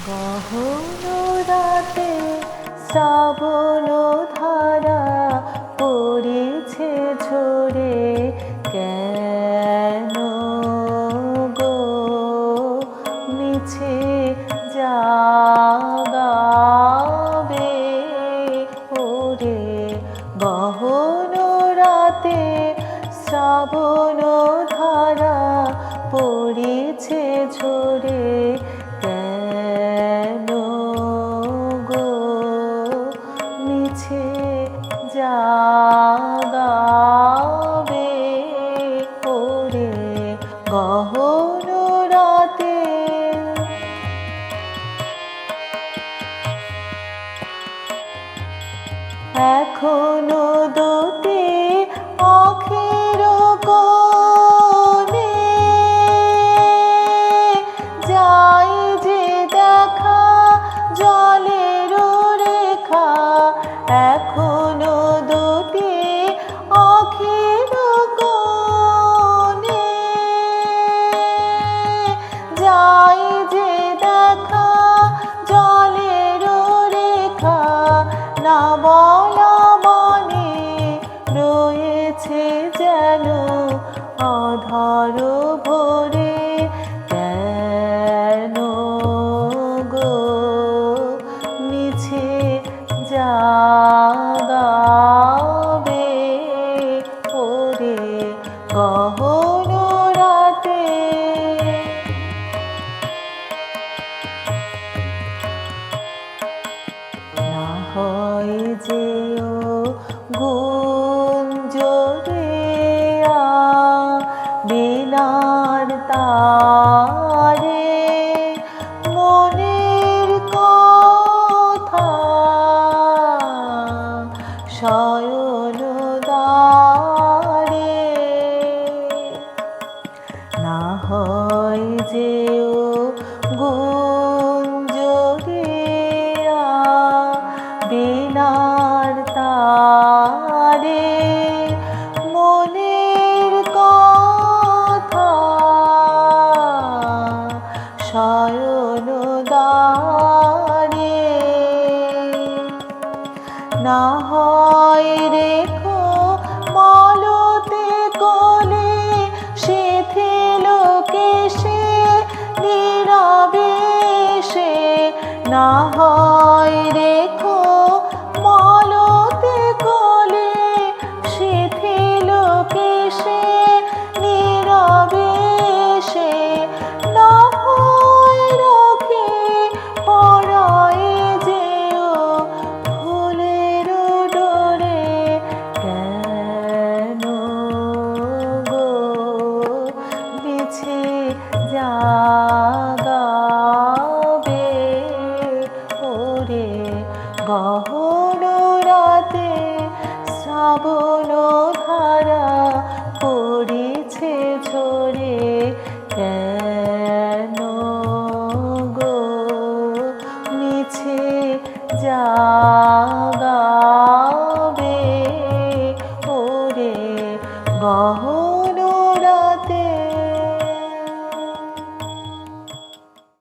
গহন রাতে শ্রাবণ ধারা পড়েছে ঝরে, কেন গো মিছে জাগাবে ওরে। গহন রাতে শ্রাবণ ধারা পড়েছে ঝরে, কেন গো মিছে জাগাবে ওরে। গহন রাতে এখনো দুটি আঁখের কোণে যাই যে দেখা জলের রেখা। এখনো দুটি আঁখের কোণে যাই যে দেখা জলের রেখা। না বলা মানে রয়েছে যেন অধর ভরে, কেন গো মিছে জাগাবে ওরে। গহন রাতে না হয় যেও গুঞ্জরে বীণার তারে মনের কথা শয়ন দ্বারে। না হয় যেও গুঞ্জরে বীণার তারে মনের কথা শয়ন দ্বারে। না হয় রেখো মালতে কোলে শিথিল কেশে নীরবে সে। না হয় রেখো মালতে কোলে শিথিল কেশে নীরবে সে। না হয় রাখি পরায়ে যেও ফুলের ডোরে, কেন গো মিছে জাগাবে ওরে। গহন রাতে শ্রাবণ ধারা পড়েছে ঝরে, কেন গো মিছে জাগাবে ওরে।